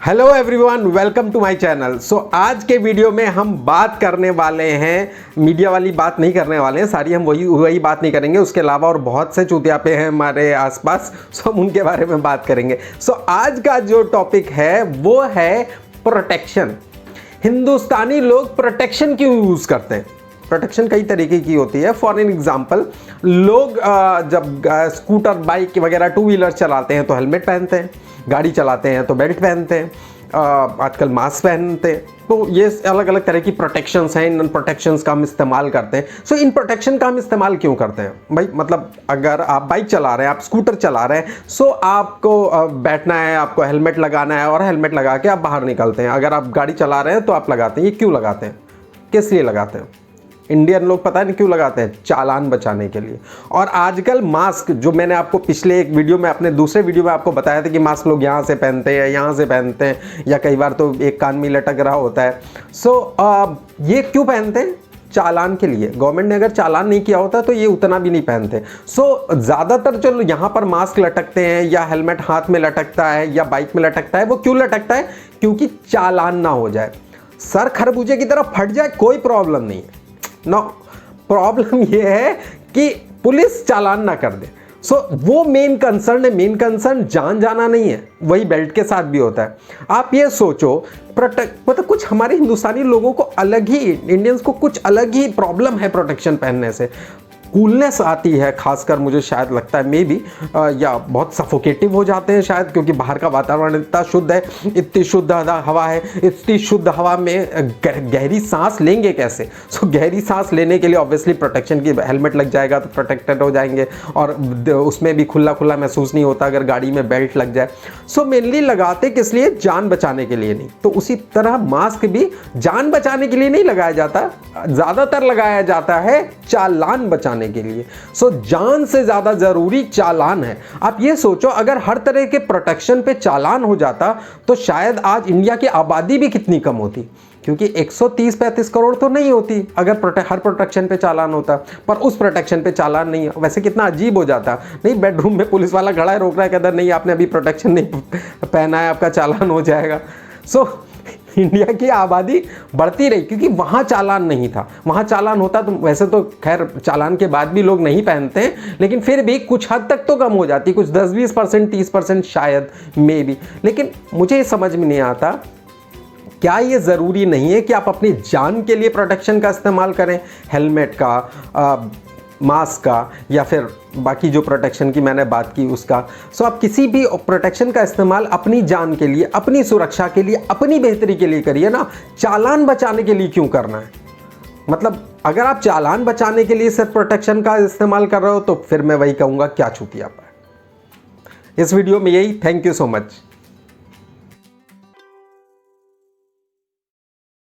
Hello everyone, welcome to my channel. So आज के video में हम बात करने वाले हैं, मीडिया वाली बात नहीं करने वाले हैं, सारी हम वही बात नहीं करेंगे। उसके अलावा और बहुत से चूतियापे हैं हमारे आसपास, सो हम उनके बारे में बात करेंगे। सो आज का जो टॉपिक है वो है प्रोटेक्शन। हिंदुस्तानी लोग प्रोटेक्शन क्यों यूज़ करते हैं? प्रोटेक्शन कई तरीके की होती है। फॉर एन एग्जाम्पल, लोग जब स्कूटर, बाइक वगैरह, टू व्हीलर चलाते हैं तो हेलमेट पहनते हैं, गाड़ी चलाते हैं तो बेल्ट पहनते हैं, आजकल मास्क पहनते हैं। तो ये अलग अलग तरह की प्रोटेक्शंस हैं। इन प्रोटेक्शंस का हम इस्तेमाल करते हैं। सो इन प्रोटेक्शन का हम इस्तेमाल क्यों करते हैं भाई? मतलब अगर आप बाइक चला रहे हैं, आप स्कूटर चला रहे हैं, सो आपको बैठना है, आपको हेलमेट लगाना है और हेलमेट लगा के आप बाहर निकलते हैं। अगर आप गाड़ी चला रहे हैं तो आप लगाते हैं। ये क्यों लगाते हैं? किस लिए लगाते हैं? इंडियन लोग पता नहीं क्यों लगाते हैं, चालान बचाने के लिए। और आजकल मास्क, जो मैंने आपको पिछले एक वीडियो में, अपने दूसरे वीडियो में आपको बताया था कि मास्क लोग यहाँ से पहनते हैं, यहाँ से पहनते हैं, या कई बार तो एक कान में लटक रहा होता है। ये क्यों पहनते हैं? चालान के लिए। गवर्नमेंट ने अगर चालान नहीं किया होता तो ये उतना भी नहीं पहनते। ज़्यादातर जो यहाँ पर मास्क लटकते हैं या हेलमेट हाथ में लटकता है या बाइक में लटकता है, वो क्यों लटकता है? क्योंकि चालान ना हो जाए, सर खरबूजे की तरह फट जाए, कोई प्रॉब्लम नहीं है। नो, प्रॉब्लम ये है कि पुलिस चालान ना कर दे। वो मेन कंसर्न है। मेन कंसर्न जान जाना नहीं है, वही बेल्ट के साथ भी होता है। आप ये सोचो, मतलब कुछ हमारे हिंदुस्तानी लोगों को अलग ही, इंडियंस को कुछ अलग ही प्रॉब्लम है प्रोटेक्शन पहनने से। कूलनेस आती है, खासकर मुझे शायद लगता है, मे बी, या बहुत सफोकेटिव हो जाते हैं शायद, क्योंकि बाहर का वातावरण इतना शुद्ध है, इतनी शुद्ध हवा है। इतनी शुद्ध हवा में गहरी सांस लेंगे कैसे? गहरी सांस लेने के लिए ऑब्वियसली प्रोटेक्शन की, हेलमेट लग जाएगा तो प्रोटेक्टेड हो जाएंगे, और उसमें भी खुला खुला महसूस नहीं होता अगर गाड़ी में बेल्ट लग जाए। मेनली लगाते किस लिए? जान बचाने के लिए नहीं। तो उसी तरह मास्क भी जान बचाने के लिए नहीं लगाया जाता, ज़्यादातर लगाया जाता है चालान बचाने के लिए। जान से ज्यादा जरूरी चालान है। आप ये सोचो, अगर हर तरह के प्रोटेक्शन पे चालान हो जाता तो शायद आज इंडिया की आबादी भी कितनी कम होती, क्योंकि 130-135 करोड़ तो नहीं होती अगर हर प्रोटेक्शन पे चालान होता। पर उस प्रोटेक्शन पे चालान नहीं है। वैसे कितना अजीब हो जाता। नहीं, बेडरूम में पुलिस वाला खड़ा है, रोक रहा है, कहता नहीं आपने अभी प्रोटेक्शन नहीं पहना है, आपका चालान हो जाएगा। इंडिया की आबादी बढ़ती रही क्योंकि वहाँ चालान नहीं था। वहाँ चालान होता तो, वैसे तो खैर चालान के बाद भी लोग नहीं पहनते हैं, लेकिन फिर भी कुछ हद तक तो कम हो जाती, कुछ 10-20%, 30% शायद, मे बी। लेकिन मुझे ये समझ में नहीं आता, क्या ये ज़रूरी नहीं है कि आप अपनी जान के लिए प्रोटेक्शन का इस्तेमाल करें? हेलमेट का, मास्क का, या फिर बाकी जो प्रोटेक्शन की मैंने बात की उसका। आप किसी भी प्रोटेक्शन का इस्तेमाल अपनी जान के लिए, अपनी सुरक्षा के लिए, अपनी बेहतरी के लिए करिए ना। चालान बचाने के लिए क्यों करना है? मतलब अगर आप चालान बचाने के लिए सिर्फ प्रोटेक्शन का इस्तेमाल कर रहे हो तो फिर मैं वही कहूँगा, क्या चूतियापा है। इस वीडियो में यही। Thank you so much.